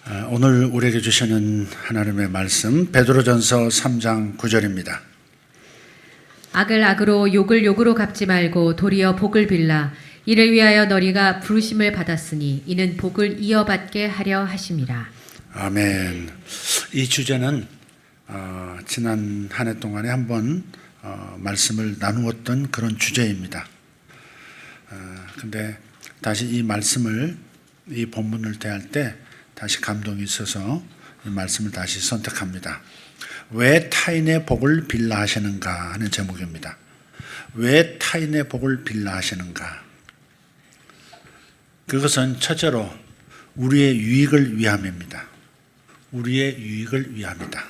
오늘 우리에게 주시는 하나님의 말씀 베드로전서 3장 9절입니다. 악을 악으로 욕을 욕으로 갚지 말고 도리어 복을 빌라. 이를 위하여 너희가 부르심을 받았으니 이는 복을 이어받게 하려 하심이라. 아멘. 이 주제는 지난 한 해 동안에 한번 말씀을 나누었던 그런 주제입니다. 근데 다시 이 말씀을, 이 본문을 대할 때 다시 감동이 있어서 이 말씀을 다시 선택합니다. 왜 타인의 복을 빌라 하시는가 하는 제목입니다. 왜 타인의 복을 빌라 하시는가? 그것은 첫째로 우리의 유익을 위함입니다. 우리의 유익을 위함이다.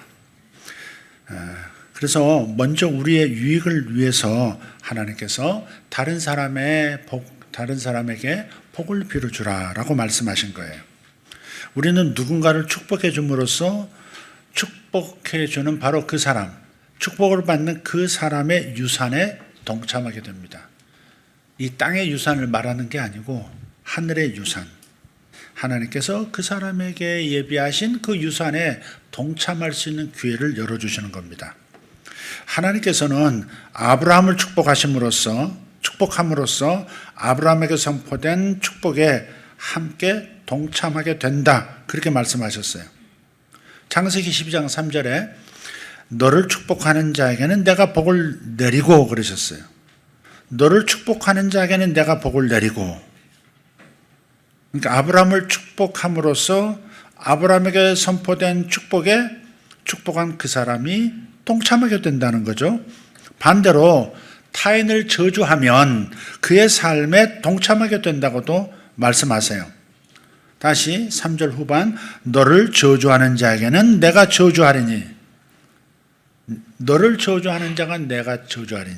그래서 먼저 우리의 유익을 위해서 하나님께서 다른 사람에게 복을 빌어주라라고 말씀하신 거예요. 우리는 누군가를 축복해 줌으로써 축복해 주는 바로 그 사람, 축복을 받는 그 사람의 유산에 동참하게 됩니다. 이 땅의 유산을 말하는 게 아니고 하늘의 유산, 하나님께서 그 사람에게 예비하신 그 유산에 동참할 수 있는 기회를 열어주시는 겁니다. 하나님께서는 아브라함을 축복함으로써 아브라함에게 선포된 축복에 함께 동참하게 된다, 그렇게 말씀하셨어요. 창세기 12장 3절에 너를 축복하는 자에게는 내가 복을 내리고 그러셨어요. 너를 축복하는 자에게는 내가 복을 내리고, 그러니까 아브라함을 축복함으로써 아브라함에게 선포된 축복에 축복한 그 사람이 동참하게 된다는 거죠. 반대로 타인을 저주하면 그의 삶에 동참하게 된다고도 말씀하세요. 다시 3절 후반, 너를 저주하는 자에게는 내가 저주하리니, 너를 저주하는 자가 내가 저주하리니.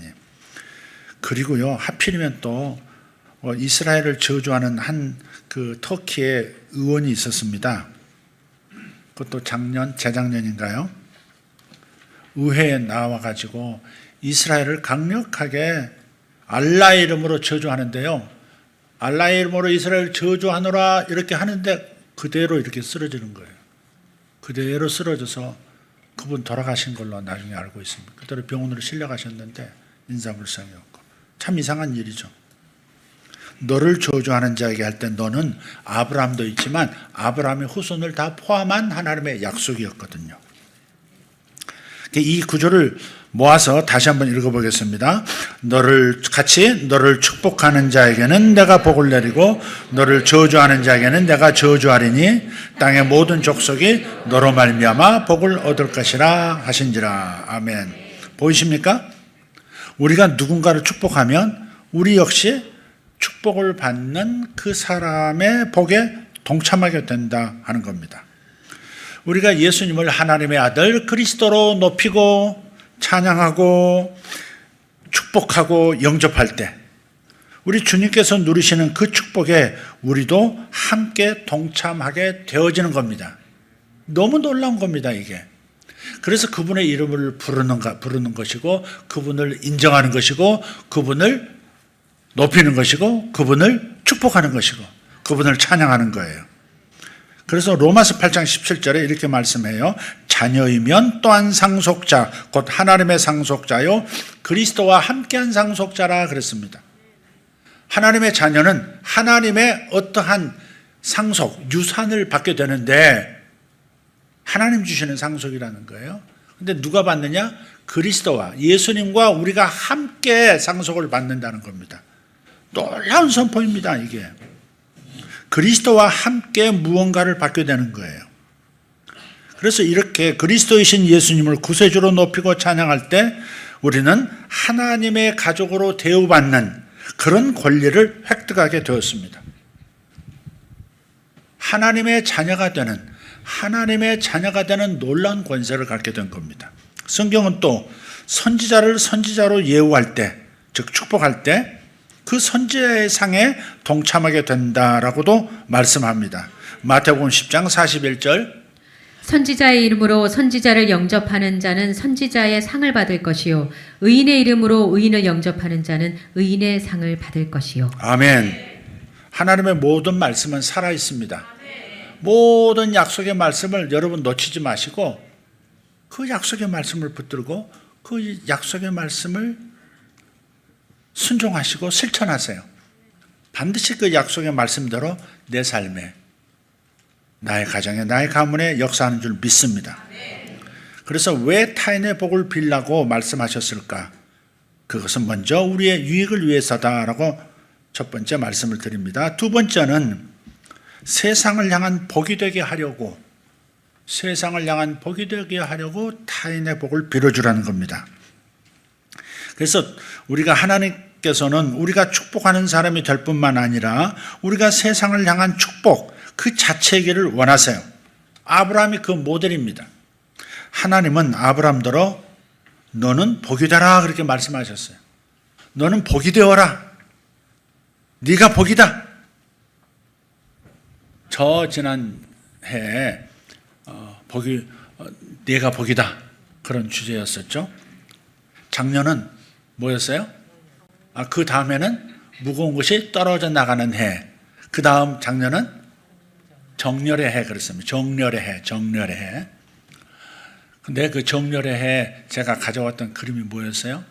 그리고요, 하필이면 또 이스라엘을 저주하는 한 그 터키의 의원이 있었습니다. 그것도 재작년인가요? 의회에 나와가지고 이스라엘을 강력하게 알라의 이름으로 저주하는데요, 알라의 이름으로 이스라엘 저주하노라 이렇게 하는데 그대로 이렇게 쓰러지는 거예요. 그대로 쓰러져서 그분 돌아가신 걸로 나중에 알고 있습니다. 그대로 병원으로 실려가셨는데 인사불성이었고, 참 이상한 일이죠. 너를 저주하는 자에게 할 때 너는 아브라함도 있지만 아브라함의 후손을 다 포함한 하나님의 약속이었거든요. 이 구절을 모아서 다시 한번 읽어보겠습니다. 너를 축복하는 자에게는 내가 복을 내리고 너를 저주하는 자에게는 내가 저주하리니 땅의 모든 족속이 너로 말미암아 복을 얻을 것이라 하신지라. 아멘. 보이십니까? 우리가 누군가를 축복하면 우리 역시 축복을 받는 그 사람의 복에 동참하게 된다 하는 겁니다. 우리가 예수님을 하나님의 아들 그리스도로 높이고 찬양하고 축복하고 영접할 때 우리 주님께서 누리시는 그 축복에 우리도 함께 동참하게 되어지는 겁니다. 너무 놀라운 겁니다, 이게. 그래서 그분의 이름을 부르는 것이고, 그분을 인정하는 것이고, 그분을 높이는 것이고, 그분을 축복하는 것이고, 그분을 찬양하는 거예요. 그래서 로마서 8장 17절에 이렇게 말씀해요. 자녀이면 또한 상속자, 곧 하나님의 상속자요 그리스도와 함께한 상속자라 그랬습니다. 하나님의 자녀는 하나님의 어떠한 상속, 유산을 받게 되는데 하나님 주시는 상속이라는 거예요. 근데 누가 받느냐? 그리스도와 예수님과 우리가 함께 상속을 받는다는 겁니다. 놀라운 선포입니다, 이게. 그리스도와 함께 무언가를 받게 되는 거예요. 그래서 이렇게 그리스도이신 예수님을 구세주로 높이고 찬양할 때 우리는 하나님의 가족으로 대우받는 그런 권리를 획득하게 되었습니다. 하나님의 자녀가 되는 놀라운 권세를 갖게 된 겁니다. 성경은 또 선지자를 선지자로 예우할 때, 즉 축복할 때 그 선지자의 상에 동참하게 된다라고도 말씀합니다. 마태복음 10장 41절, 선지자의 이름으로 선지자를 영접하는 자는 선지자의 상을 받을 것이요 의인의 이름으로 의인을 영접하는 자는 의인의 상을 받을 것이요. 아멘. 하나님의 모든 말씀은 살아 있습니다. 모든 약속의 말씀을 여러분 놓치지 마시고 그 약속의 말씀을 붙들고 그 약속의 말씀을 순종하시고 실천하세요. 반드시 그 약속의 말씀대로 내 삶에, 나의 가정에, 나의 가문에 역사하는 줄 믿습니다. 그래서 왜 타인의 복을 빌라고 말씀하셨을까? 그것은 먼저 우리의 유익을 위해서다라고 첫 번째 말씀을 드립니다. 두 번째는 세상을 향한 복이 되게 하려고, 세상을 향한 복이 되게 하려고 타인의 복을 빌어주라는 겁니다. 그래서 우리가 하나님께서는 우리가 축복하는 사람이 될 뿐만 아니라 우리가 세상을 향한 축복 그 자체이기를 원하세요. 아브라함이 그 모델입니다. 하나님은 아브라함더러 너는 복이 되라 그렇게 말씀하셨어요. 너는 복이 되어라. 네가 복이다. 저 지난 해에 네가 복이다 그런 주제였었죠. 작년은 뭐였어요? 그 다음에는 무거운 것이 떨어져 나가는 해. 그 다음 작년은 정렬의 해 그랬습니다. 정렬의 해, 정렬의 해. 근데 그 정렬의 해 제가 가져왔던 그림이 뭐였어요?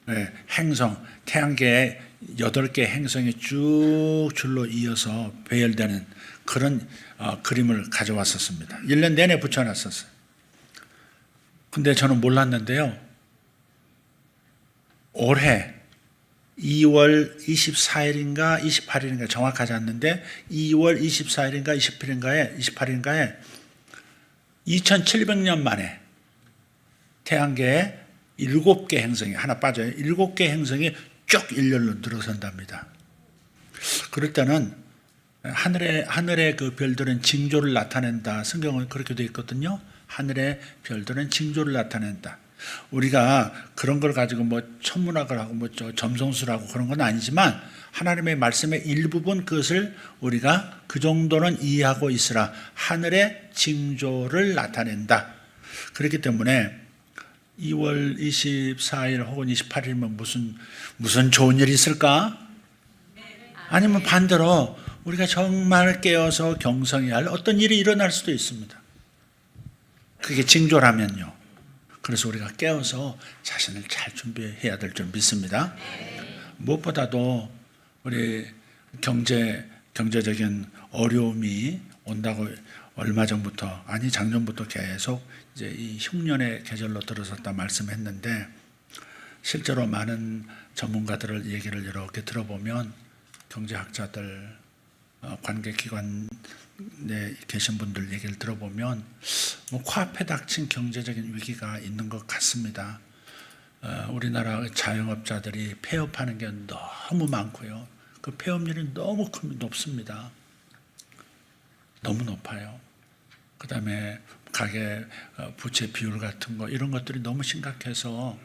네, 행성, 태양계에 8개의 행성이 쭉 줄로 이어서 배열되는 그런 그림을 가져왔었습니다. 1년 내내 붙여놨었어요. 근데 저는 몰랐는데요. 올해 2월 24일인가 28일인가 정확하지 않는데 2월 24일인가 28일인가에 2700년 만에 태양계에 7개 행성이 하나 빠져요. 7개 행성이 쭉 일렬로 늘어선답니다. 그럴 때는 하늘의 그 별들은 징조를 나타낸다. 성경은 그렇게 되어 있거든요. 하늘의 별들은 징조를 나타낸다. 우리가 그런 걸 가지고 뭐 천문학을 하고 뭐 점성술을 하고 그런 건 아니지만 하나님의 말씀의 일부분 그것을 우리가 그 정도는 이해하고 있으라. 하늘의 징조를 나타낸다. 그렇기 때문에 2월 24일 혹은 28일이면 무슨 좋은 일이 있을까? 아니면 반대로 우리가 정말 깨어서 경성해야 할 어떤 일이 일어날 수도 있습니다. 그게 징조라면요. 그래서 우리가 깨어서 자신을 잘 준비해야 될 줄 믿습니다. 무엇보다도 우리 경제적인 어려움이 온다고 얼마 전부터 작년부터 계속 이제 이 흉년의 계절로 들어섰다 말씀했는데 실제로 많은 전문가들을 얘기를 이렇게 들어보면 경제학자들 관계기관에 계신 분들 얘기를 들어보면 코앞에 닥친 경제적인 위기가 있는 것 같습니다. 우리나라 자영업자들이 폐업하는 게 너무 많고요. 그 폐업률이 너무 높습니다. 너무 높아요. 그 다음에 가계 부채 비율 같은 거 이런 것들이 너무 심각해서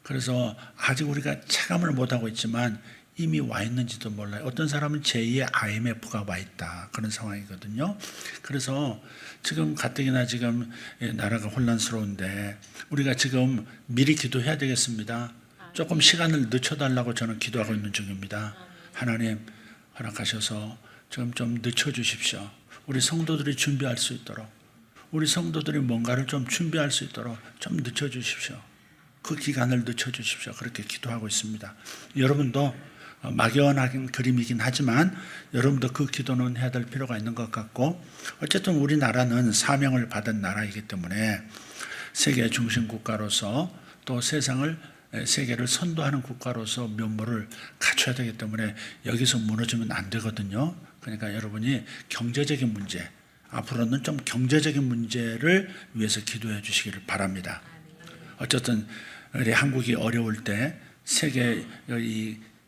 그래서 아직 우리가 체감을 못하고 있지만 이미 와 있는지도 몰라요. 어떤 사람은 제2의 IMF가 와 있다. 그런 상황이거든요. 그래서 지금 가뜩이나 지금 나라가 혼란스러운데 우리가 지금 미리 기도해야 되겠습니다. 조금 시간을 늦춰달라고 저는 기도하고 있는 중입니다. 하나님 허락하셔서 지금 좀 늦춰주십시오. 우리 성도들이 준비할 수 있도록 우리 성도들이 뭔가를 좀 준비할 수 있도록 좀 늦춰주십시오. 그 기간을 늦춰주십시오. 그렇게 기도하고 있습니다. 여러분도 막연한 그림이긴 하지만 여러분도 그 기도는 해야 될 필요가 있는 것 같고 어쨌든 우리나라는 사명을 받은 나라이기 때문에 세계 중심 국가로서 또 세계를 선도하는 국가로서 면모를 갖춰야 되기 때문에 여기서 무너지면 안 되거든요. 그러니까 여러분이 경제적인 문제 앞으로는 좀 경제적인 문제를 위해서 기도해 주시기를 바랍니다. 어쨌든 우리 한국이 어려울 때 세계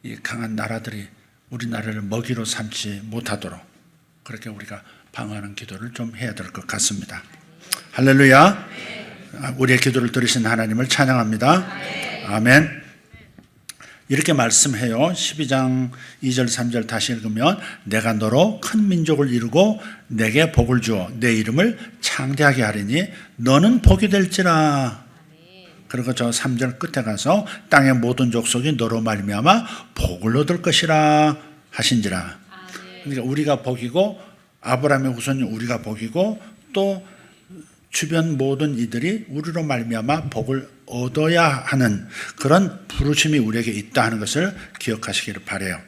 이 강한 나라들이 우리나라를 먹이로 삼지 못하도록 그렇게 우리가 방어하는 기도를 좀 해야 될 것 같습니다. 할렐루야. 우리의 기도를 들으신 하나님을 찬양합니다. 아멘. 이렇게 말씀해요. 12장 2절 3절 다시 읽으면 내가 너로 큰 민족을 이루고 내게 복을 주어 내 이름을 창대하게 하리니 너는 복이 될지라. 그리고 저 3절 끝에 가서 땅의 모든 족속이 너로 말미암아 복을 얻을 것이라 하신지라. 그러니까 우리가 복이고 아브라함의 후손이 우리가 복이고 또 주변 모든 이들이 우리로 말미암아 복을 얻어야 하는 그런 부르심이 우리에게 있다 하는 것을 기억하시기를 바라요.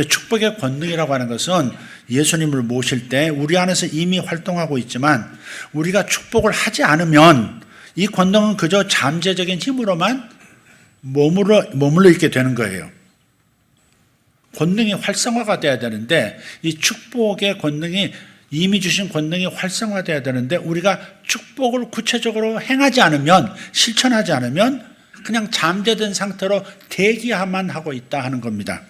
축복의 권능이라고 하는 것은 예수님을 모실 때 우리 안에서 이미 활동하고 있지만 우리가 축복을 하지 않으면 이 권능은 그저 잠재적인 힘으로만 머물러 있게 되는 거예요. 권능이 활성화가 돼야 되는데 이 축복의 권능이 이미 주신 권능이 활성화돼야 되는데 우리가 축복을 구체적으로 행하지 않으면 실천하지 않으면 그냥 잠재된 상태로 대기만 하고 있다 하는 겁니다.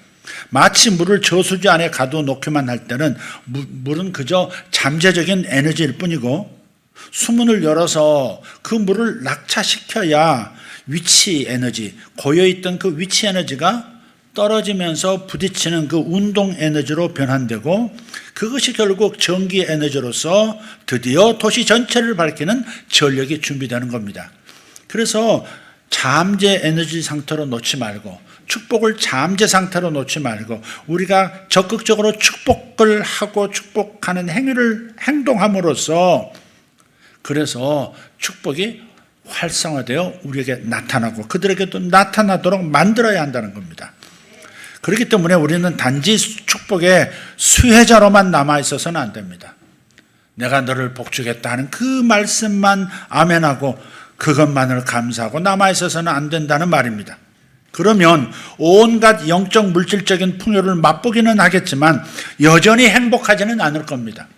마치 물을 저수지 안에 가둬놓기만 할 때는 물은 그저 잠재적인 에너지일 뿐이고 수문을 열어서 그 물을 낙차시켜야 위치 에너지, 고여있던 그 위치 에너지가 떨어지면서 부딪히는 그 운동 에너지로 변환되고 그것이 결국 전기 에너지로서 드디어 도시 전체를 밝히는 전력이 준비되는 겁니다. 그래서 잠재 에너지 상태로 놓지 말고 축복을 잠재 상태로 놓지 말고 우리가 적극적으로 축복을 하고 축복하는 행동함으로써 그래서 축복이 활성화되어 우리에게 나타나고 그들에게도 나타나도록 만들어야 한다는 겁니다. 그렇기 때문에 우리는 단지 축복의 수혜자로만 남아있어서는 안 됩니다. 내가 너를 복주겠다 하는 그 말씀만 아멘하고 그것만을 감사하고 남아있어서는 안 된다는 말입니다. 그러면 온갖 영적 물질적인 풍요를 맛보기는 하겠지만 여전히 행복하지는 않을 겁니다.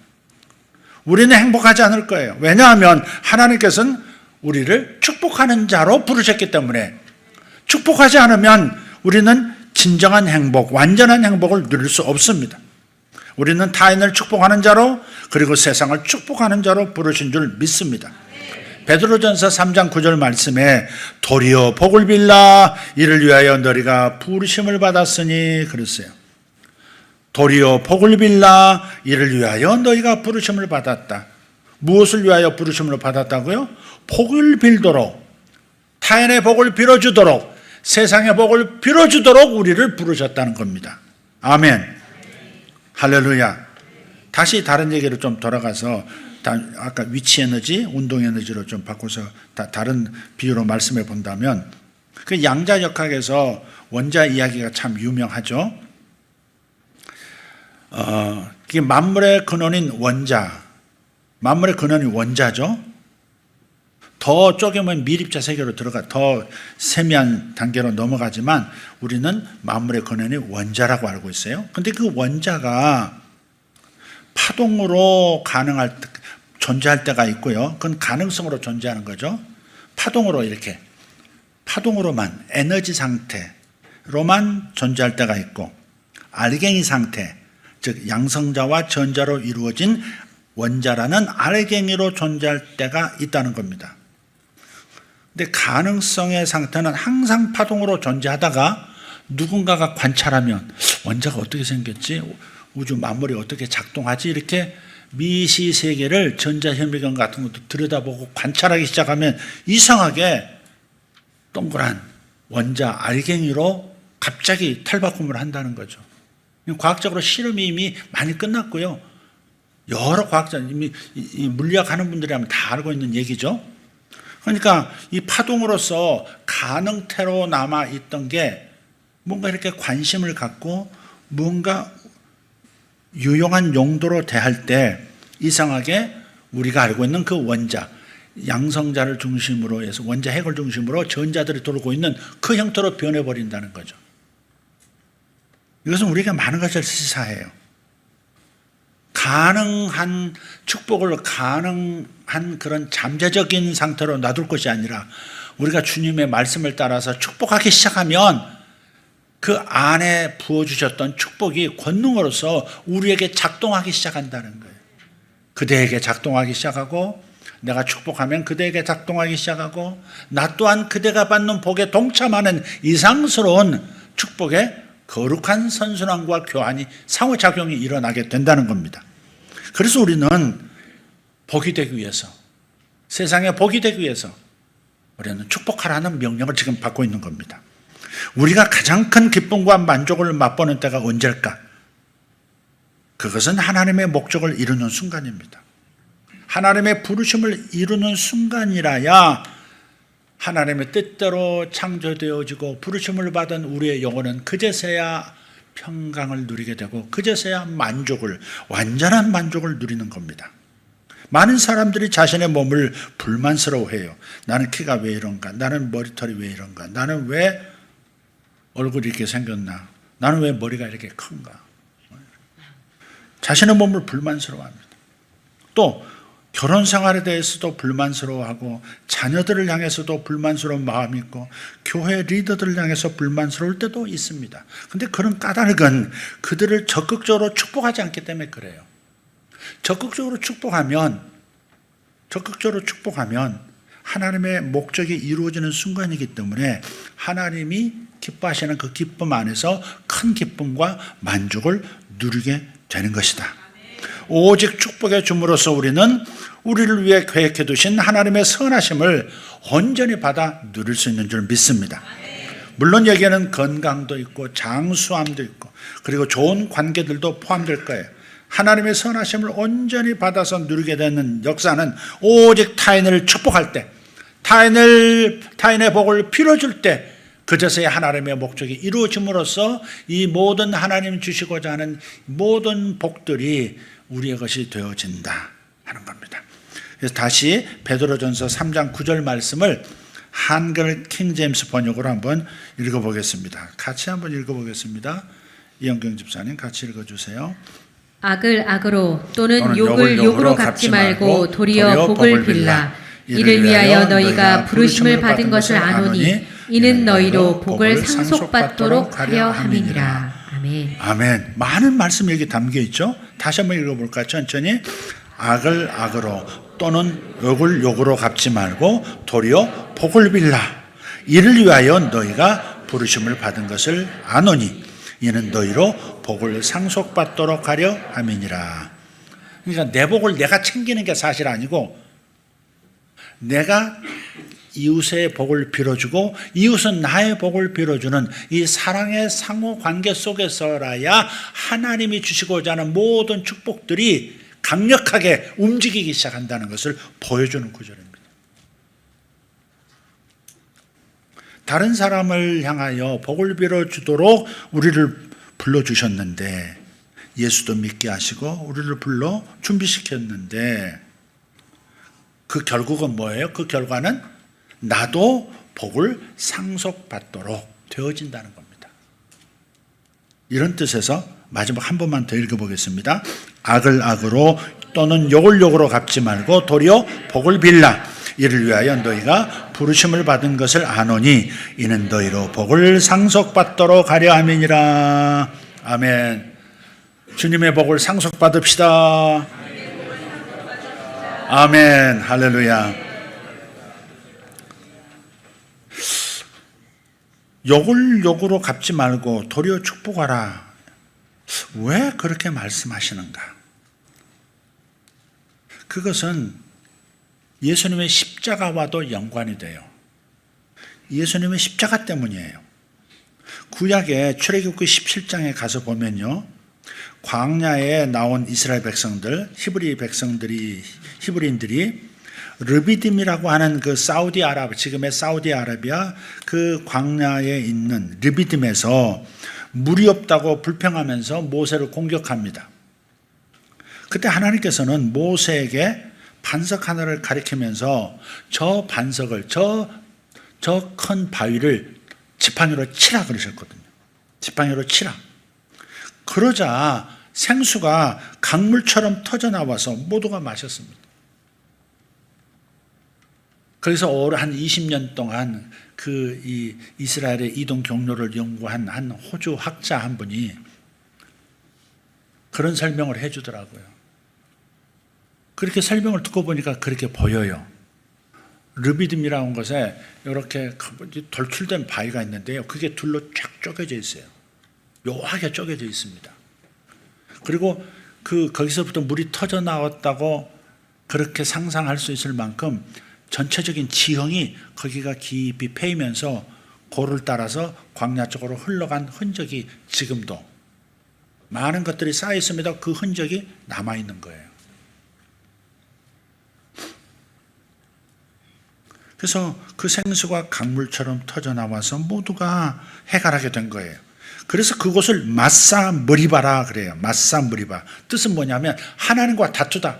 우리는 행복하지 않을 거예요. 왜냐하면 하나님께서는 우리를 축복하는 자로 부르셨기 때문에 축복하지 않으면 우리는 진정한 행복, 완전한 행복을 누릴 수 없습니다. 우리는 타인을 축복하는 자로 그리고 세상을 축복하는 자로 부르신 줄 믿습니다. 베드로전서 3장 9절 말씀에 도리어 복을 빌라 이를 위하여 너희가 부르심을 받았으니 그랬어요. 도리어 복을 빌라 이를 위하여 너희가 부르심을 받았다. 무엇을 위하여 부르심을 받았다고요? 복을 빌도록, 타인의 복을 빌어주도록, 세상의 복을 빌어주도록 우리를 부르셨다는 겁니다. 아멘. 할렐루야. 다시 다른 얘기로 좀 돌아가서 아까 위치 에너지, 운동 에너지로 좀 바꿔서 다른 비유로 말씀해 본다면 그 양자역학에서 원자 이야기가 참 유명하죠. 이게 만물의 근원인 원자, 만물의 근원이 원자죠. 더 쪼개면 밀입자 세계로 들어가 더 세미한 단계로 넘어가지만 우리는 만물의 근원이 원자라고 알고 있어요. 근데 그 원자가 파동으로 존재할 때가 있고요. 그건 가능성으로 존재하는 거죠. 파동으로 이렇게 파동으로만 에너지 상태로만 존재할 때가 있고 알갱이 상태, 즉 양성자와 전자로 이루어진 원자라는 알갱이로 존재할 때가 있다는 겁니다. 근데 가능성의 상태는 항상 파동으로 존재하다가 누군가가 관찰하면 원자가 어떻게 생겼지? 우주 만물이 어떻게 작동하지? 이렇게 미시 세계를 전자현미경 같은 것도 들여다보고 관찰하기 시작하면 이상하게 동그란 원자 알갱이로 갑자기 탈바꿈을 한다는 거죠. 과학적으로 실험이 이미 많이 끝났고요. 여러 과학자, 이미 물리학 하는 분들이라면 다 알고 있는 얘기죠. 그러니까 이 파동으로서 가능태로 남아있던 게 뭔가 이렇게 관심을 갖고 뭔가 유용한 용도로 대할 때 이상하게 우리가 알고 있는 그 원자, 양성자를 중심으로 해서 원자 핵을 중심으로 전자들이 돌고 있는 그 형태로 변해버린다는 거죠. 이것은 우리가 많은 것을 시사해요. 가능한 축복을 가능한 그런 잠재적인 상태로 놔둘 것이 아니라 우리가 주님의 말씀을 따라서 축복하기 시작하면 그 안에 부어주셨던 축복이 권능으로서 우리에게 작동하기 시작한다는 거예요. 그대에게 작동하기 시작하고 내가 축복하면 그대에게 작동하기 시작하고 나 또한 그대가 받는 복에 동참하는 이상스러운 축복의 거룩한 선순환과 교환이 상호작용이 일어나게 된다는 겁니다. 그래서 우리는 복이 되기 위해서 세상에 복이 되기 위해서 우리는 축복하라는 명령을 지금 받고 있는 겁니다. 우리가 가장 큰 기쁨과 만족을 맛보는 때가 언제일까? 그것은 하나님의 목적을 이루는 순간입니다. 하나님의 부르심을 이루는 순간이라야 하나님의 뜻대로 창조되어지고 부르심을 받은 우리의 영혼은 그제서야 평강을 누리게 되고 그제서야 완전한 만족을 누리는 겁니다. 많은 사람들이 자신의 몸을 불만스러워해요. 나는 키가 왜 이런가? 나는 머리털이 왜 이런가? 나는 왜 얼굴이 이렇게 생겼나? 나는 왜 머리가 이렇게 큰가? 자신의 몸을 불만스러워합니다. 또 결혼 생활에 대해서도 불만스러워하고 자녀들을 향해서도 불만스러운 마음이 있고 교회 리더들을 향해서 불만스러울 때도 있습니다. 그런데 그런 까닭은 그들을 적극적으로 축복하지 않기 때문에 그래요. 적극적으로 축복하면 하나님의 목적이 이루어지는 순간이기 때문에 하나님이 기뻐하시는 그 기쁨 안에서 큰 기쁨과 만족을 누리게 되는 것이다. 오직 축복의 줌으로써 우리는 우리를 위해 계획해 두신 하나님의 선하심을 온전히 받아 누릴 수 있는 줄 믿습니다. 물론 여기에는 건강도 있고 장수함도 있고 그리고 좋은 관계들도 포함될 거예요. 하나님의 선하심을 온전히 받아서 누리게 되는 역사는 오직 타인을 축복할 때, 타인의 복을 빌어줄 때 그제서야 하나님의 목적이 이루어짐으로써 이 모든 하나님 주시고자 하는 모든 복들이 우리의 것이 되어진다 하는 겁니다. 그래서 다시 베드로전서 3장 9절 말씀을 한글 킹제임스 번역으로 한번 읽어보겠습니다. 같이 한번 읽어보겠습니다. 이영경 집사님 같이 읽어주세요. 악을 악으로 또는 욕을 욕으로 갚지 말고 도리어 복을 빌라. 이를 위하여 너희가 부르심을 받은 것을 아노니 이는 너희로 복을 상속받도록 하려 함이니라. 아멘. 아멘. 많은 말씀이 여기 담겨 있죠. 다시 한번 읽어볼까요? 천천히. 악을 악으로 또는 욕을 욕으로 갚지 말고 도리어 복을 빌라. 이를 위하여 너희가 부르심을 받은 것을 아노니 이는 너희로 복을 상속받도록 하려 함이니라. 그러니까 내 복을 내가 챙기는 게 사실 아니고 내가 이웃의 복을 빌어주고 이웃은 나의 복을 빌어주는 이 사랑의 상호관계 속에서라야 하나님이 주시고자 하는 모든 축복들이 강력하게 움직이기 시작한다는 것을 보여주는 구절입니다. 다른 사람을 향하여 복을 빌어주도록 우리를 불러주셨는데 예수도 믿게 하시고 우리를 불러 준비시켰는데 그 결국은 뭐예요? 그 결과는 나도 복을 상속받도록 되어진다는 겁니다. 이런 뜻에서 마지막 한 번만 더 읽어보겠습니다. 악을 악으로 또는 욕을 욕으로 갚지 말고 도리어 복을 빌라. 이를 위하여 너희가 부르심을 받은 것을 아노니 이는 너희로 복을 상속받도록 하려 함이니라. 아멘. 주님의 복을 상속받읍시다. 아멘. 할렐루야. 욕을 욕으로 갚지 말고 도리어 축복하라. 왜 그렇게 말씀하시는가? 그것은 예수님의 십자가와도 연관이 돼요. 예수님의 십자가 때문이에요. 구약의 출애굽기 17장에 가서 보면요. 광야에 나온 이스라엘 백성들, 히브리인들이 르비딤이라고 하는 그 지금의 사우디아라비아 그 광야에 있는 르비딤에서 물이 없다고 불평하면서 모세를 공격합니다. 그때 하나님께서는 모세에게 반석 하나를 가리키면서 저 반석을 저 큰 바위를 지팡이로 치라 그러셨거든요. 지팡이로 치라. 그러자 생수가 강물처럼 터져 나와서 모두가 마셨습니다. 그래서 한 20년 동안 이 이스라엘의 이동 경로를 연구한 한 호주 학자 한 분이 그런 설명을 해주더라고요. 그렇게 설명을 듣고 보니까 그렇게 보여요. 르비딤이라는 것에 이렇게 돌출된 바위가 있는데요. 그게 둘로 쫙 쪼개져 있어요. 묘하게 쪼개져 있습니다. 그리고 거기서부터 물이 터져 나왔다고 그렇게 상상할 수 있을 만큼 전체적인 지형이 거기가 깊이 패이면서 고를 따라서 광야 쪽으로 흘러간 흔적이 지금도 많은 것들이 쌓여 있음에도 그 흔적이 남아 있는 거예요. 그래서 그 생수가 강물처럼 터져 나와서 모두가 해갈하게 된 거예요. 그래서 그곳을 마사 머리바라 그래요. 마사 머리바. 뜻은 뭐냐면 하나님과 다투다.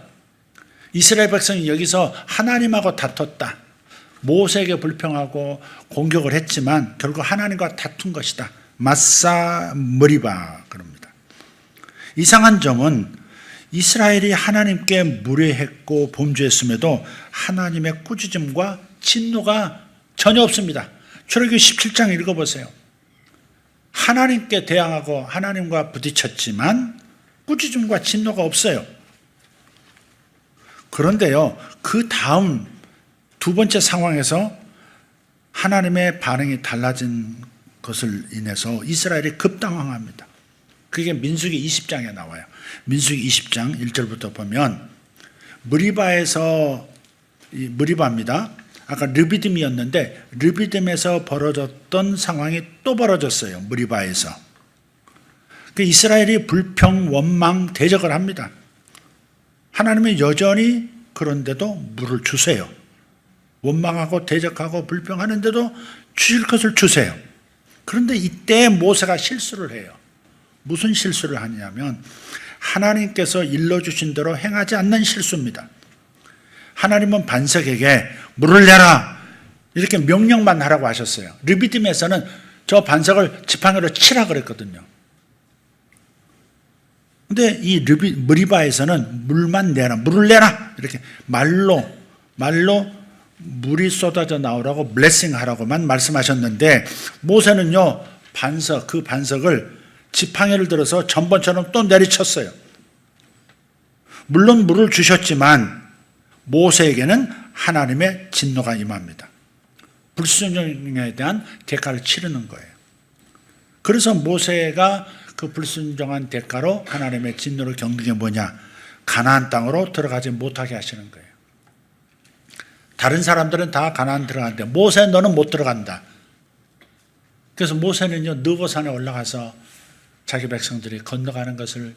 이스라엘 백성이 여기서 하나님하고 다퉜다. 모세에게 불평하고 공격을 했지만 결국 하나님과 다툰 것이다. 마사 머리바 그럽니다. 이상한 점은 이스라엘이 하나님께 무례했고 범죄했음에도 하나님의 꾸짖음과 진노가 전혀 없습니다. 출애굽기 17장 읽어보세요. 하나님께 대항하고 하나님과 부딪혔지만 꾸짖음과 진노가 없어요. 그런데요, 그 다음 두 번째 상황에서 하나님의 반응이 달라진 것을 인해서 이스라엘이 급당황합니다. 그게 민수기 20장에 나와요. 민수기 20장 1절부터 보면 무리바입니다. 아까 르비딤이었는데 르비딤에서 벌어졌던 상황이 또 벌어졌어요. 무리바에서. 이스라엘이 불평, 원망, 대적을 합니다. 하나님은 여전히 그런데도 물을 주세요. 원망하고 대적하고 불평하는데도 주실 것을 주세요. 그런데 이때 모세가 실수를 해요. 무슨 실수를 하냐면 하나님께서 일러주신 대로 행하지 않는 실수입니다. 하나님은 반석에게 물을 내라 이렇게 명령만 하라고 하셨어요. 르비딤에서는 저 반석을 지팡이로 치라 그랬거든요. 근데 이 무리바에서는 물만 내라, 물을 내라 이렇게 말로 물이 쏟아져 나오라고 블레싱 하라고만 말씀하셨는데 모세는요 그 반석을 지팡이를 들어서 전번처럼 또 내리쳤어요. 물론 물을 주셨지만 모세에게는 하나님의 진노가 임합니다. 불순종에 대한 대가를 치르는 거예요. 그래서 모세가 그 불순종한 대가로 하나님의 진노를 겪는 게 뭐냐? 가나안 땅으로 들어가지 못하게 하시는 거예요. 다른 사람들은 다 가나안 들어가는데 모세 너는 못 들어간다. 그래서 모세는요 느보산에 올라가서 자기 백성들이 건너가는 것을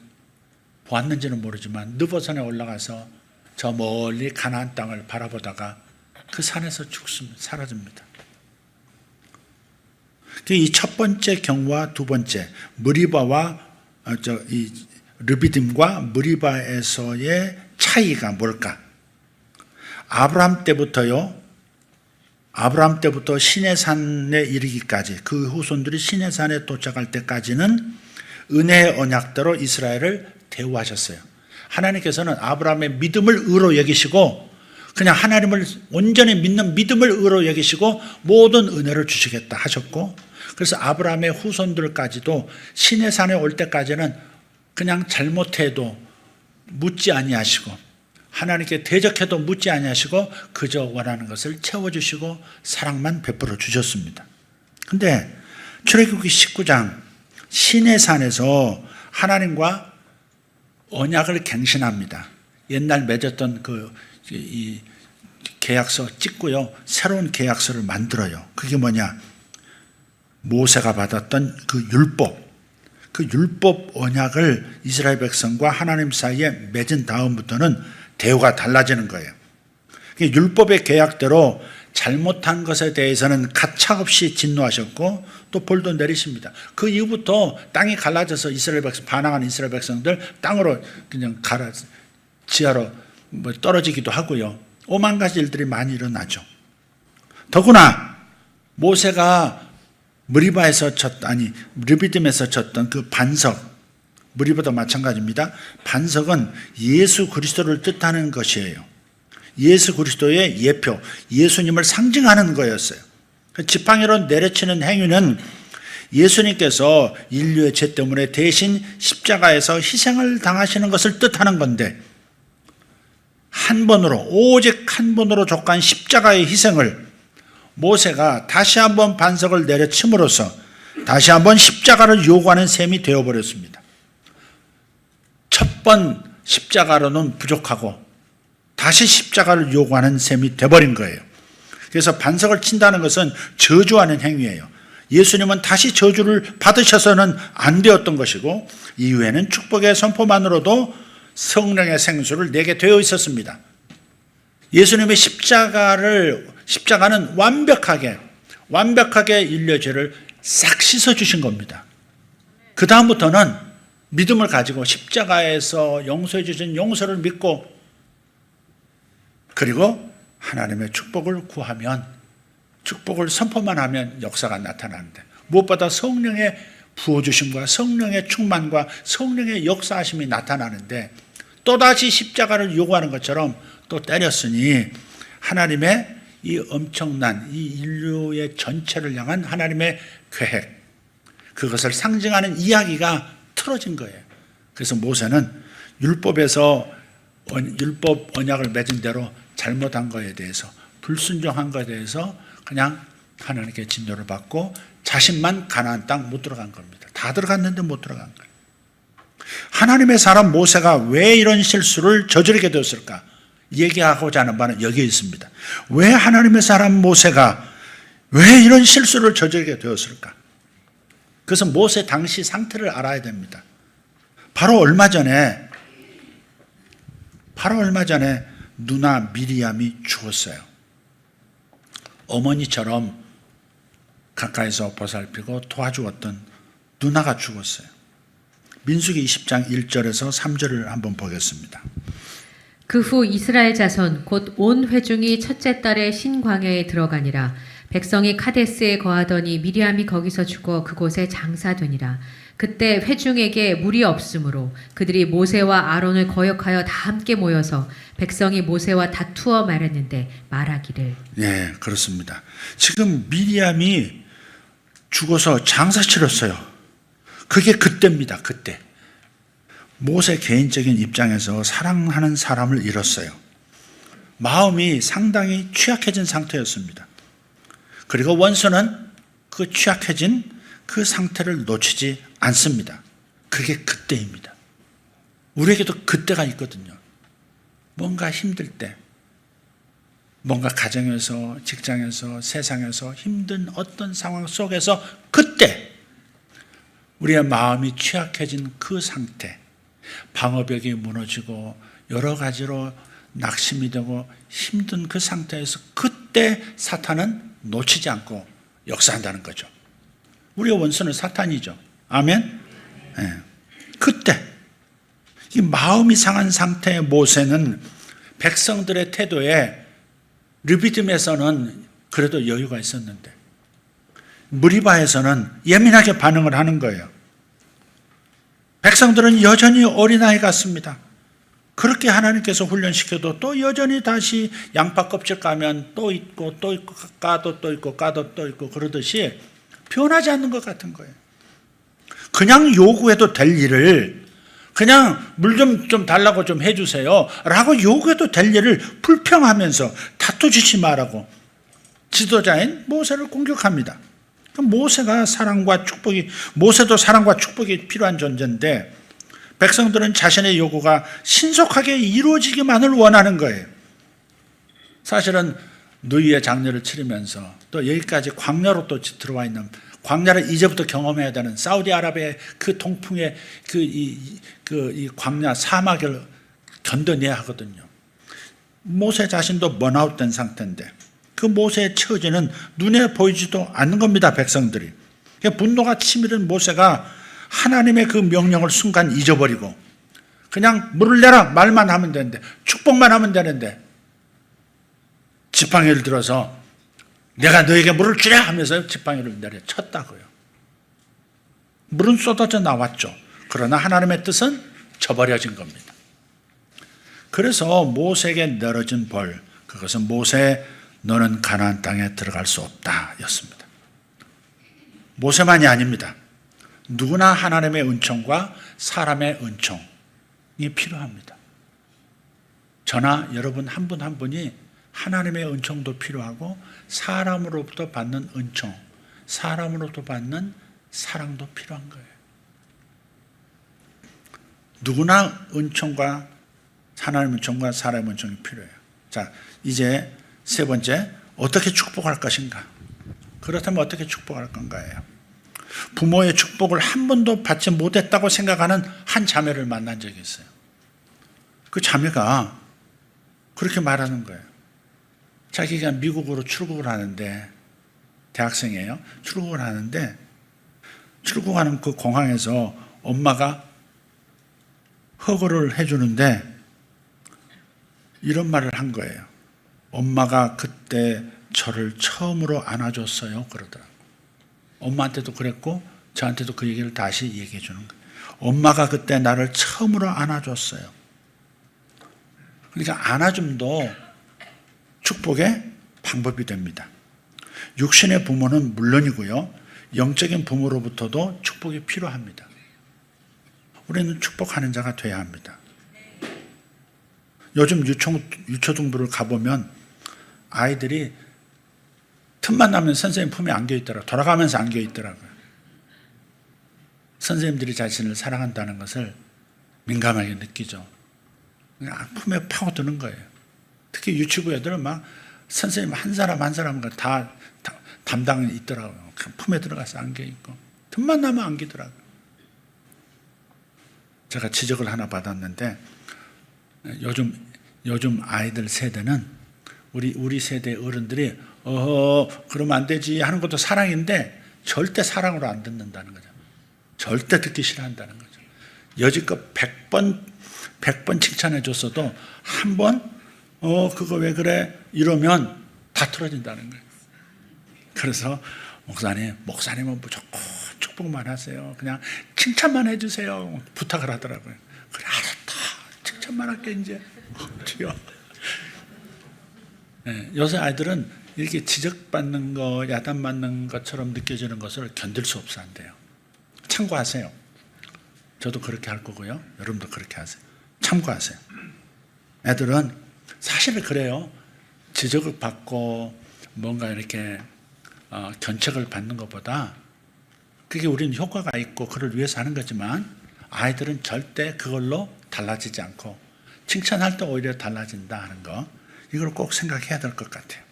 보았는지는 모르지만 느보산에 올라가서 저 멀리 가나안 땅을 바라보다가 그 산에서 사라집니다. 이 첫 번째 경우와 두 번째 무리바와 이 르비딤과 무리바에서의 차이가 뭘까? 아브라함 때부터 시내산에 이르기까지 그 후손들이 시내산에 도착할 때까지는 은혜의 언약대로 이스라엘을 대우하셨어요. 하나님께서는 아브라함의 믿음을 의로 여기시고 그냥 하나님을 온전히 믿는 믿음을 의로 여기시고 모든 은혜를 주시겠다 하셨고 그래서 아브라함의 후손들까지도 시내산에 올 때까지는 그냥 잘못해도 묻지 아니하시고 하나님께 대적해도 묻지 아니하시고 그저 원하는 것을 채워주시고 사랑만 베풀어 주셨습니다. 그런데 출애굽기 19장 시내산에서 하나님과 언약을 갱신합니다. 옛날 맺었던 이 계약서 찍고요. 새로운 계약서를 만들어요. 그게 뭐냐? 모세가 받았던 그 율법 언약을 이스라엘 백성과 하나님 사이에 맺은 다음부터는 대우가 달라지는 거예요. 율법의 계약대로 잘못한 것에 대해서는 가차없이 진노하셨고 또 벌도 내리십니다. 그 이후부터 땅이 갈라져서 반항한 이스라엘 백성들 땅으로 그냥 지하로 떨어지기도 하고요. 오만 가지 일들이 많이 일어나죠. 더구나 모세가 르비딤에서 쳤던 그 반석, 무리바도 마찬가지입니다. 반석은 예수 그리스도를 뜻하는 것이에요. 예수 그리스도의 예표, 예수님을 상징하는 거였어요. 지팡이로 내려치는 행위는 예수님께서 인류의 죄 때문에 대신 십자가에서 희생을 당하시는 것을 뜻하는 건데 오직 한 번으로 족한 십자가의 희생을 모세가 다시 한번 반석을 내려침으로써 다시 한번 십자가를 요구하는 셈이 되어버렸습니다. 첫 번 십자가로는 부족하고 다시 십자가를 요구하는 셈이 돼버린 거예요. 그래서 반석을 친다는 것은 저주하는 행위예요. 예수님은 다시 저주를 받으셔서는 안 되었던 것이고 이후에는 축복의 선포만으로도 성령의 생수를 내게 되어 있었습니다. 예수님의 십자가는 완벽하게 인류의 죄를 싹 씻어주신 겁니다. 그 다음부터는 믿음을 가지고 십자가에서 용서해 주신 용서를 믿고 그리고 하나님의 축복을 구하면 축복을 선포만 하면 역사가 나타나는데 무엇보다 성령의 부어주심과 성령의 충만과 성령의 역사하심이 나타나는데 또다시 십자가를 요구하는 것처럼 또 때렸으니 하나님의 이 엄청난 이 인류의 전체를 향한 하나님의 계획 그것을 상징하는 이야기가 틀어진 거예요. 그래서 모세는 율법 언약을 맺은 대로 잘못한 거에 대해서 불순종한 거에 대해서 그냥 하나님께 진노를 받고 자신만 가나안 땅 못 들어간 겁니다. 다 들어갔는데 못 들어간 거예요. 하나님의 사람 모세가 왜 이런 실수를 저지르게 되었을까? 얘기하고자 하는 바는 여기에 있습니다. 왜 하나님의 사람 모세가 왜 이런 실수를 저지르게 되었을까? 그래서 모세 당시 상태를 알아야 됩니다. 바로 얼마 전에 누나 미리암이 죽었어요. 어머니처럼 가까이서 보살피고 도와주었던 누나가 죽었어요. 민수기 20장 1절에서 3절을 한번 보겠습니다. 그 후 이스라엘 자손 곧 온 회중이 첫째 달에 신광야에 들어가니라. 백성이 카데스에 거하더니 미리암이 거기서 죽어 그곳에 장사되니라. 그때 회중에게 물이 없으므로 그들이 모세와 아론을 거역하여 다 함께 모여서 백성이 모세와 다투어 말했는데 말하기를. 네, 그렇습니다. 지금 미리암이 죽어서 장사 치렀어요. 그게 그때입니다. 그때. 모세 개인적인 입장에서 사랑하는 사람을 잃었어요. 마음이 상당히 취약해진 상태였습니다. 그리고 원수는 그 취약해진 그 상태를 놓치지 않습니다. 그게 그때입니다. 우리에게도 그때가 있거든요. 뭔가 힘들 때, 뭔가 가정에서, 직장에서, 세상에서 힘든 어떤 상황 속에서 그때 우리의 마음이 취약해진 그 상태, 방어벽이 무너지고 여러 가지로 낙심이 되고 힘든 그 상태에서 그때 사탄은 놓치지 않고 역사한다는 거죠. 우리의 원수는 사탄이죠. 아멘? 네. 그때 이 마음이 상한 상태의 모세는 백성들의 태도에 르비딤에서는 그래도 여유가 있었는데 무리바에서는 예민하게 반응을 하는 거예요. 백성들은 여전히 어린아이 같습니다. 그렇게 하나님께서 훈련시켜도 또 여전히 다시 양파 껍질 까면 또 있고 까도 또 있고 그러듯이 변하지 않는 것 같은 거예요. 그냥 요구해도 될 일을 그냥 물 좀 달라고 좀 해주세요 라고 요구해도 될 일을 불평하면서 다투지지 말라고 지도자인 모세를 공격합니다. 모세도 사랑과 축복이 필요한 존재인데 백성들은 자신의 요구가 신속하게 이루어지기만을 원하는 거예요. 사실은 누이의 장례를 치르면서 또 여기까지 광야로 또 들어와 있는 광야를 이제부터 경험해야 되는 사우디아라비아의 그 동풍의 이 광야 사막을 견뎌내야 하거든요. 모세 자신도 번아웃된 상태인데 그 모세의 처지는 눈에 보이지도 않는 겁니다. 백성들이. 분노가 치밀은 모세가 하나님의 그 명령을 순간 잊어버리고 그냥 물을 내라 말만 하면 되는데 축복만 하면 되는데 지팡이를 들어서 내가 너에게 물을 주랴 하면서 지팡이를 내려쳤다고요. 물은 쏟아져 나왔죠. 그러나 하나님의 뜻은 저버려진 겁니다. 그래서 모세에게 내려진 벌, 그것은 모세 너는 가나안 땅에 들어갈 수 없다 였습니다. 모세만이 아닙니다. 누구나 하나님의 은총과 사람의 은총이 필요합니다. 저나 여러분 한 분 한 분이 하나님의 은총도 필요하고 사람으로부터 받는 은총, 사람으로부터 받는 사랑도 필요한 거예요. 누구나 은총과 하나님의 은총과 사람의 은총이 필요해요. 자, 이제 세 번째, 어떻게 축복할 것인가? 그렇다면 어떻게 축복할 건가요? 부모의 축복을 한 번도 받지 못했다고 생각하는 한 자매를 만난 적이 있어요. 그 자매가 그렇게 말하는 거예요. 자기가 미국으로 출국을 하는데, 대학생이에요. 출국을 하는데, 출국하는 그 공항에서 엄마가 허그를 해주는데 이런 말을 한 거예요. 엄마가 그때 저를 처음으로 안아줬어요. 그러더라고요. 엄마한테도 그랬고 저한테도 그 얘기를 다시 얘기해 주는 거예요. 엄마가 그때 나를 처음으로 안아줬어요. 그러니까 안아줌도 축복의 방법이 됩니다. 육신의 부모는 물론이고요, 영적인 부모로부터도 축복이 필요합니다. 우리는 축복하는 자가 돼야 합니다. 요즘 유초등부를 가보면 아이들이 틈만 나면 선생님 품에 안겨 있더라고요. 돌아가면서 안겨 있더라고요. 선생님들이 자신을 사랑한다는 것을 민감하게 느끼죠. 그냥 품에 파고드는 거예요. 특히 유치부 애들은 막 선생님 한 사람 한 사람과 다 담당이 있더라고요. 품에 들어가서 안겨 있고 틈만 나면 안기더라고요. 제가 지적을 하나 받았는데, 요즘 아이들 세대는 우리 세대 어른들이 그러면 안 되지 하는 것도 사랑인데 절대 사랑으로 안 듣는다는 거죠. 절대 듣기 싫어한다는 거죠. 여지껏 100번 칭찬해 줬어도 한 번 그거 왜 그래 이러면 다 틀어진다는 거예요. 그래서 목사님은 무조건 축복만 하세요. 그냥 칭찬만 해주세요. 부탁을 하더라고요. 그래, 알았다. 칭찬만 할게 이제. 주여. 네, 요새 아이들은 이렇게 지적받는 거, 야단받는 것처럼 느껴지는 것을 견딜 수 없어 한대요. 참고하세요. 저도 그렇게 할 거고요. 여러분도 그렇게 하세요. 참고하세요. 애들은 사실 그래요. 지적을 받고 뭔가 이렇게 견책을 받는 것보다 그게 우리는 효과가 있고 그를 위해서 하는 거지만 아이들은 절대 그걸로 달라지지 않고 칭찬할 때 오히려 달라진다 하는 거, 이걸 꼭 생각해야 될 것 같아요.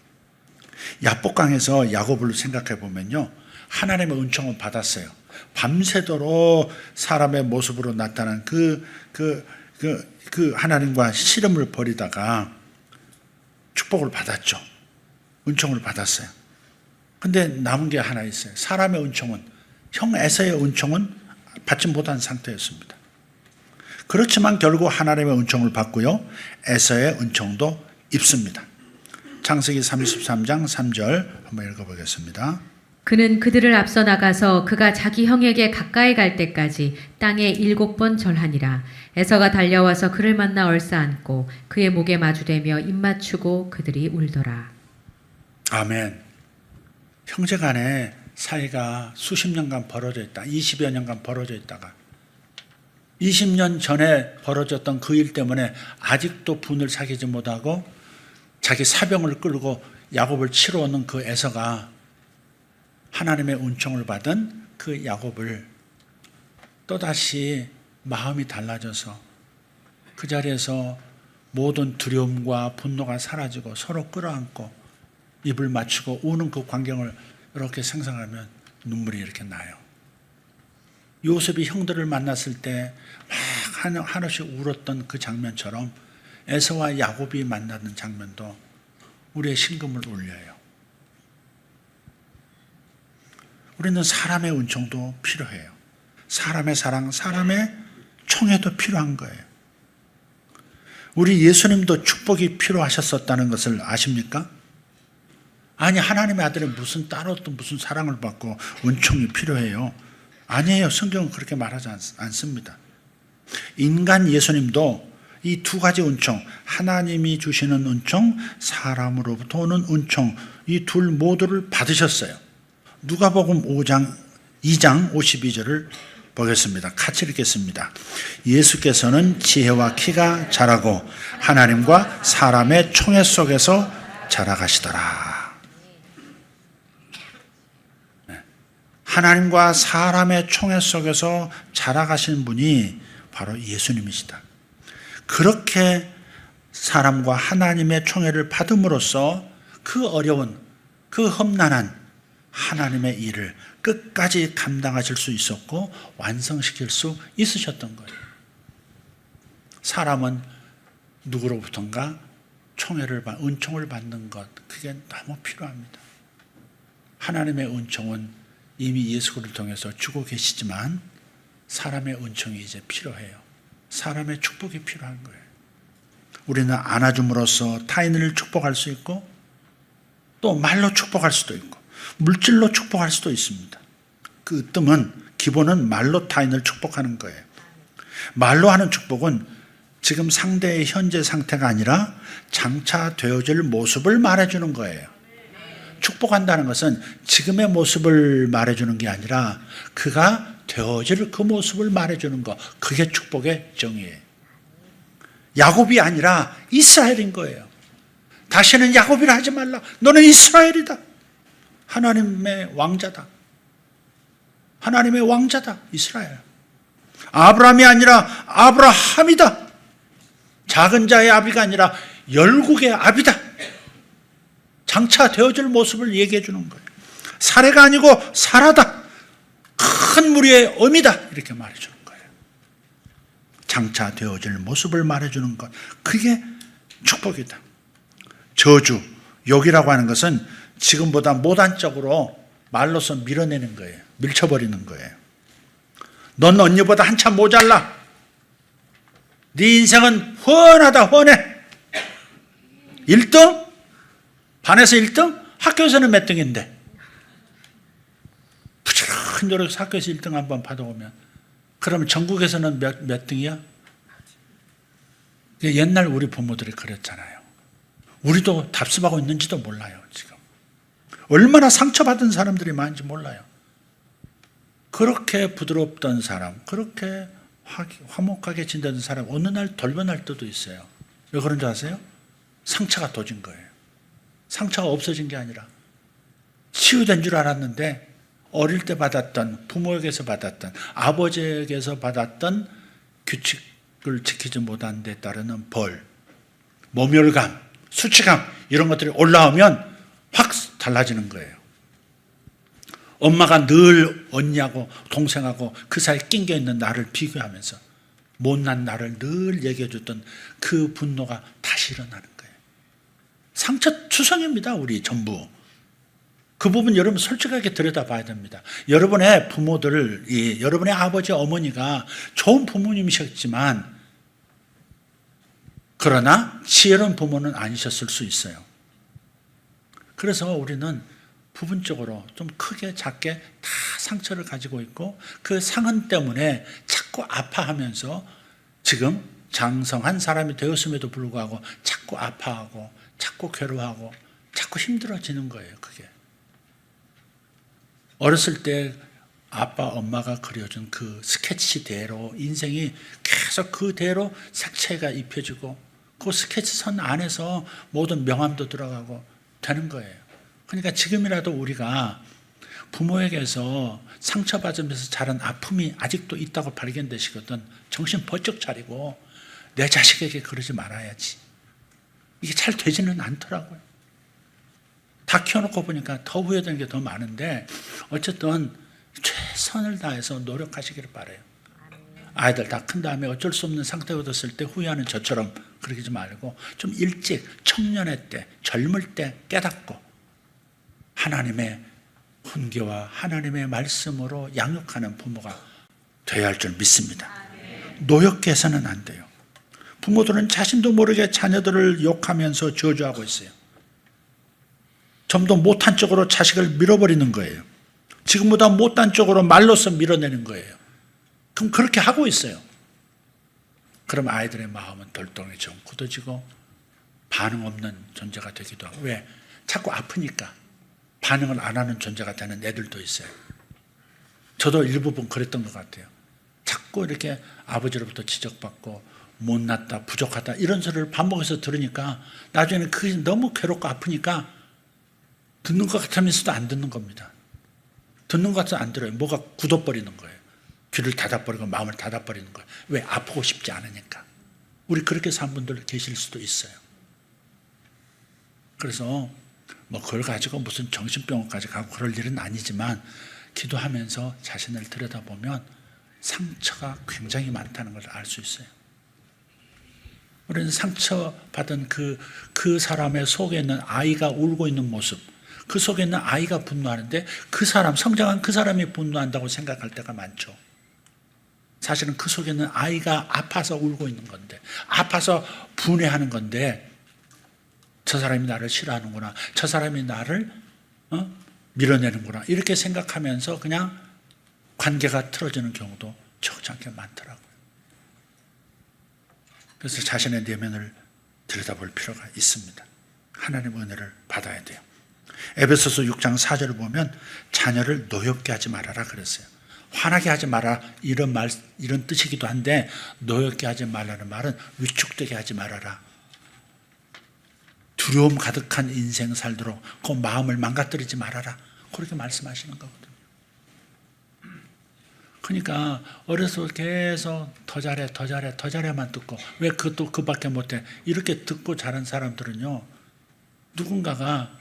야복강에서 야곱을 생각해 보면요, 하나님의 은총을 받았어요. 밤새도록 사람의 모습으로 나타난 그 하나님과 씨름을 벌이다가 축복을 받았죠. 은총을 받았어요. 근데 남은 게 하나 있어요. 사람의 은총은, 형 에서의 은총은 받지 못한 상태였습니다. 그렇지만 결국 하나님의 은총을 받고요, 에서의 은총도 입습니다. 창세기 33장 3절 한번 읽어보겠습니다. 그는 그들을 앞서 나가서 그가 자기 형에게 가까이 갈 때까지 땅에 7번 절하니라. 에서가 달려와서 그를 만나 얼싸안고 그의 목에 마주대며 입맞추고 그들이 울더라. 아멘. 형제간의 사이가 수십 년간 벌어져 있다. 20여 년간 벌어져 있다가 20년 전에 벌어졌던 그 일 때문에 아직도 분을 사귀지 못하고 자기 사병을 끌고 야곱을 치러 오는 그 에서가 하나님의 은총을 받은 그 야곱을 또다시 마음이 달라져서 그 자리에서 모든 두려움과 분노가 사라지고 서로 끌어안고 입을 맞추고 우는 그 광경을 이렇게 상상하면 눈물이 이렇게 나요. 요셉이 형들을 만났을 때 막 하나씩 울었던 그 장면처럼 에서와 야곱이 만나는 장면도 우리의 심금을 울려요. 우리는 사람의 은총도 필요해요. 사람의 사랑, 사람의 총애도 필요한 거예요. 우리 예수님도 축복이 필요하셨었다는 것을 아십니까? 아니, 하나님의 아들이 무슨 따로 또 무슨 사랑을 받고 은총이 필요해요. 아니에요. 성경은 그렇게 말하지 않습니다. 인간 예수님도 이 두 가지 은총, 하나님이 주시는 은총, 사람으로부터 오는 은총, 이 둘 모두를 받으셨어요. 누가복음 2장 52절을 보겠습니다. 같이 읽겠습니다. 예수께서는 지혜와 키가 자라고 하나님과 사람의 총애 속에서 자라가시더라. 하나님과 사람의 총애 속에서 자라가신 분이 바로 예수님이시다. 그렇게 사람과 하나님의 총애를 받음으로써 그 어려운, 그 험난한 하나님의 일을 끝까지 감당하실 수 있었고 완성시킬 수 있으셨던 거예요. 사람은 누구로부턴가 은총을 받는 것, 그게 너무 필요합니다. 하나님의 은총은 이미 예수 그리스도를 통해서 주고 계시지만 사람의 은총이 이제 필요해요. 사람의 축복이 필요한 거예요. 우리는 안아줌으로써 타인을 축복할 수 있고 또 말로 축복할 수도 있고 물질로 축복할 수도 있습니다. 그 기본은 말로 타인을 축복하는 거예요. 말로 하는 축복은 지금 상대의 현재 상태가 아니라 장차 되어질 모습을 말해주는 거예요. 축복한다는 것은 지금의 모습을 말해주는 게 아니라 그가 되어질 그 모습을 말해주는 것, 그게 축복의 정의예요. 야곱이 아니라 이스라엘인 거예요. 다시는 야곱이라 하지 말라. 너는 이스라엘이다. 하나님의 왕자다. 하나님의 왕자다. 이스라엘. 아브라함이 아니라 아브라함이다. 작은 자의 아비가 아니라 열국의 아비다. 장차 되어질 모습을 얘기해 주는 거예요. 사례가 아니고 사라다. 큰 무리의 어미다. 이렇게 말해 주는 거예요. 장차 되어질 모습을 말해 주는 것. 그게 축복이다. 저주, 욕이라고 하는 것은 지금보다 모단적으로 말로서 밀어내는 거예요. 밀쳐버리는 거예요. 넌 언니보다 한참 모자라. 네 인생은 훤하다, 훤해. 1등? 반에서 1등? 학교에서는 몇 등인데? 부지런히 노력해서 학교에서 1등 한번 받아오면 그러면 전국에서는 몇 등이야? 옛날 우리 부모들이 그랬잖아요. 우리도 답습하고 있는지도 몰라요. 지금 얼마나 상처받은 사람들이 많은지 몰라요. 그렇게 부드럽던 사람, 그렇게 화목하게 지내던 사람 어느 날 돌변할 때도 있어요. 왜 그런 줄 아세요? 상처가 도진 거예요. 상처가 없어진 게 아니라 치유된 줄 알았는데 어릴 때 받았던, 부모에게서 받았던, 아버지에게서 받았던 규칙을 지키지 못한 데 따르는 벌, 모멸감, 수치감 이런 것들이 올라오면 확 달라지는 거예요. 엄마가 늘 언니하고 동생하고 그 사이에 낑겨 있는 나를 비교하면서 못난 나를 늘 얘기해 줬던 그 분노가 다시 일어나는 거예요. 상처 투성입니다. 우리 전부. 그 부분 여러분 솔직하게 들여다봐야 됩니다. 여러분의 부모들, 여러분의 아버지 어머니가 좋은 부모님이셨지만 그러나 지혜로운 부모는 아니셨을 수 있어요. 그래서 우리는 부분적으로 좀 크게 작게 다 상처를 가지고 있고 그 상흔 때문에 자꾸 아파하면서 지금 장성한 사람이 되었음에도 불구하고 자꾸 아파하고 자꾸 괴로워하고 자꾸 힘들어지는 거예요. 그게 어렸을 때 아빠 엄마가 그려준 그 스케치대로 인생이 계속 그대로 색채가 입혀지고 그 스케치선 안에서 모든 명암도 들어가고 되는 거예요. 그러니까 지금이라도 우리가 부모에게서 상처받으면서 자란 아픔이 아직도 있다고 발견되시거든 정신 번쩍 차리고 내 자식에게 그러지 말아야지. 이게 잘 되지는 않더라고요. 다 키워놓고 보니까 더 후회되는 게 더 많은데 어쨌든 최선을 다해서 노력하시기를 바라요. 아이들 다 큰 다음에 어쩔 수 없는 상태가 됐을 때 후회하는 저처럼 그러지 말고 좀 일찍 청년의 때, 젊을 때 깨닫고 하나님의 훈계와 하나님의 말씀으로 양육하는 부모가 되어야 할 줄 믿습니다. 노엽게 해서는 안 돼요. 부모들은 자신도 모르게 자녀들을 욕하면서 저주하고 있어요. 좀 더 못한 쪽으로 자식을 밀어버리는 거예요. 지금보다 못한 쪽으로 말로서 밀어내는 거예요. 그럼 그렇게 하고 있어요. 그럼 아이들의 마음은 돌덩이 좀 굳어지고 반응 없는 존재가 되기도 하고. 왜? 자꾸 아프니까 반응을 안 하는 존재가 되는 애들도 있어요. 저도 일부분 그랬던 것 같아요. 자꾸 이렇게 아버지로부터 지적받고 못났다, 부족하다 이런 소리를 반복해서 들으니까 나중에는 그게 너무 괴롭고 아프니까 듣는 것 같으면서도 안 듣는 겁니다. 듣는 것 같아서 안 들어요. 뭐가 굳어버리는 거예요. 귀를 닫아버리고 마음을 닫아버리는 거예요. 왜? 아프고 싶지 않으니까. 우리 그렇게 산 분들 계실 수도 있어요. 그래서 뭐 그걸 가지고 무슨 정신병원까지 가고 그럴 일은 아니지만 기도하면서 자신을 들여다보면 상처가 굉장히 많다는 걸 알 수 있어요. 우리는 상처받은 그 사람의 속에 있는 아이가 울고 있는 모습, 그 속에 있는 아이가 분노하는데 그 사람, 성장한 그 사람이 분노한다고 생각할 때가 많죠. 사실은 그 속에 있는 아이가 아파서 울고 있는 건데, 아파서 분해하는 건데, 저 사람이 나를 싫어하는구나, 저 사람이 나를 밀어내는구나, 이렇게 생각하면서 그냥 관계가 틀어지는 경우도 적지 않게 많더라고요. 그래서 자신의 내면을 들여다볼 필요가 있습니다. 하나님의 은혜를 받아야 돼요. 에베소서 6장 4절을 보면 자녀를 노엽게 하지 말아라 그랬어요. 화나게 하지 마라, 이런 뜻이기도 한데, 노엽게 하지 말라는 말은 위축되게 하지 말아라. 두려움 가득한 인생 살도록 그 마음을 망가뜨리지 말아라, 그렇게 말씀하시는 거거든요. 그러니까 어려서 계속 더 잘해만 듣고, 왜 그것도 그밖에 못해, 이렇게 듣고 자란 사람들은요, 누군가가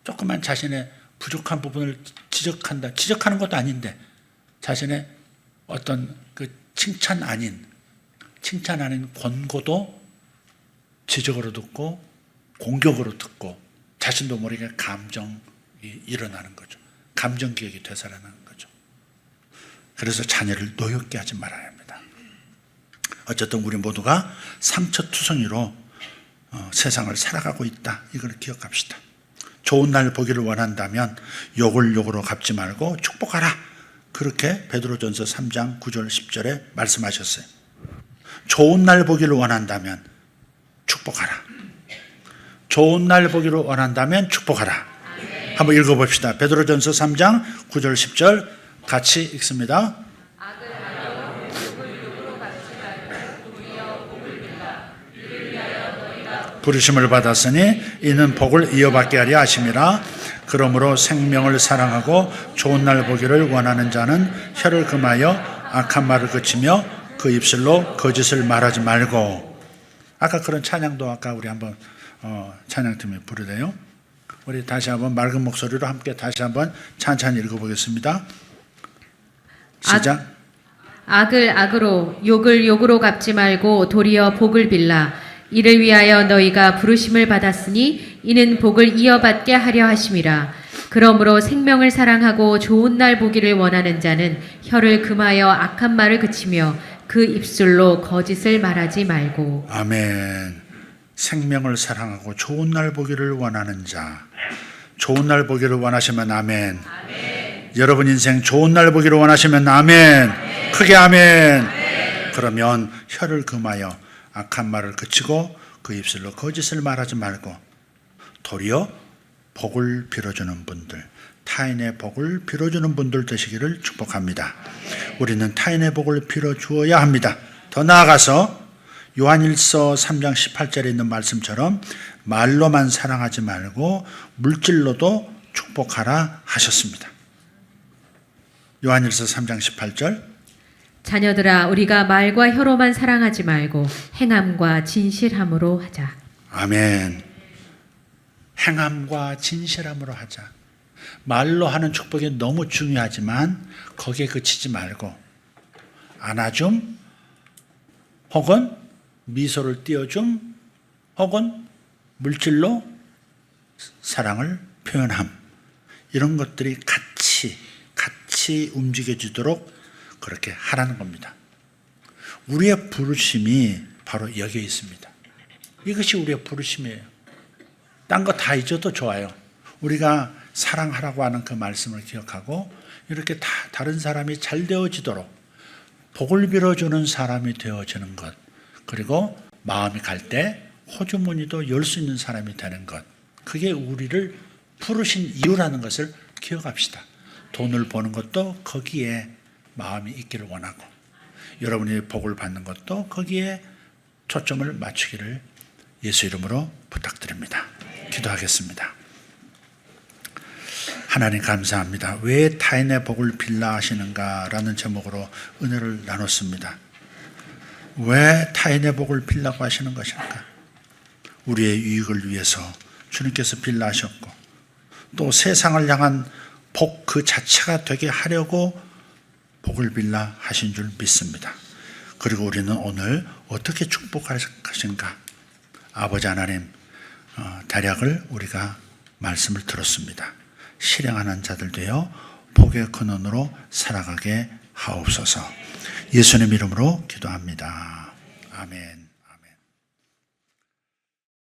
조그만 자신의 부족한 부분을 지적하는 것도 아닌데, 자신의 어떤 그 칭찬 아닌 권고도 지적으로 듣고 공격으로 듣고 자신도 모르게 감정이 일어나는 거죠. 감정기억이 되살아나는 거죠. 그래서 자녀를 노엽게 하지 말아야 합니다. 어쨌든 우리 모두가 상처투성이로 세상을 살아가고 있다, 이걸 기억합시다. 좋은 날 보기를 원한다면 욕을 욕으로 갚지 말고 축복하라, 그렇게 베드로전서 3장 9절 10절에 말씀하셨어요. 좋은 날 보기를 원한다면 축복하라. 좋은 날 보기를 원한다면 축복하라. 한번 읽어봅시다. 베드로전서 3장 9절 10절 같이 읽습니다. 부르심을 받았으니 이는 복을 이어받게 하려 하심이라. 그러므로 생명을 사랑하고 좋은 날 보기를 원하는 자는 혀를 금하여 악한 말을 그치며 그 입술로 거짓을 말하지 말고. 아까 그런 찬양도 아까 우리 한번 찬양팀이 부르대요. 우리 다시 한번 맑은 목소리로 함께 다시 한번 찬찬히 읽어보겠습니다. 시작. 악을 악으로 욕을 욕으로 갚지 말고 도리어 복을 빌라. 이를 위하여 너희가 부르심을 받았으니 이는 복을 이어받게 하려 하심이라. 그러므로 생명을 사랑하고 좋은 날 보기를 원하는 자는 혀를 금하여 악한 말을 그치며 그 입술로 거짓을 말하지 말고. 아멘. 생명을 사랑하고 좋은 날 보기를 원하는 자, 좋은 날 보기를 원하시면 아멘. 아멘. 여러분 인생 좋은 날 보기를 원하시면 아멘. 아멘. 크게 아멘. 아멘. 그러면 혀를 금하여 악한 말을 그치고 그 입술로 거짓을 말하지 말고 도리어 복을 빌어주는 분들, 타인의 복을 빌어주는 분들 되시기를 축복합니다. 우리는 타인의 복을 빌어주어야 합니다. 더 나아가서 요한일서 3장 18절에 있는 말씀처럼 말로만 사랑하지 말고 물질로도 축복하라 하셨습니다. 요한일서 3장 18절. 자녀들아, 우리가 말과 혀로만 사랑하지 말고 행함과 진실함으로 하자. 아멘. 행함과 진실함으로 하자. 말로 하는 축복이 너무 중요하지만 거기에 그치지 말고 안아줌, 혹은 미소를 띄워줌, 혹은 물질로 사랑을 표현함, 이런 것들이 같이 움직여지도록 그렇게 하라는 겁니다. 우리의 부르심이 바로 여기에 있습니다. 이것이 우리의 부르심이에요. 딴 거 다 잊어도 좋아요. 우리가 사랑하라고 하는 그 말씀을 기억하고 이렇게 다른 사람이 잘 되어지도록 복을 빌어주는 사람이 되어지는 것, 그리고 마음이 갈 때 호주머니도 열 수 있는 사람이 되는 것, 그게 우리를 부르신 이유라는 것을 기억합시다. 돈을 버는 것도 거기에 마음이 있기를 원하고, 여러분이 복을 받는 것도 거기에 초점을 맞추기를 예수 이름으로 부탁드립니다. 기도하겠습니다. 하나님 감사합니다. 왜 타인의 복을 빌라 하시는가라는 제목으로 은혜를 나눴습니다. 왜 타인의 복을 빌라고 하시는 것인가? 우리의 유익을 위해서 주님께서 빌라 하셨고, 또 세상을 향한 복 그 자체가 되게 하려고 복을 빌라 하신 줄 믿습니다. 그리고 우리는 오늘 어떻게 축복할 것인가? 아버지 하나님, 대략을 우리가 말씀을 들었습니다. 실행하는 자들 되어 복의 근원으로 살아가게 하옵소서. 예수님 이름으로 기도합니다. 아멘.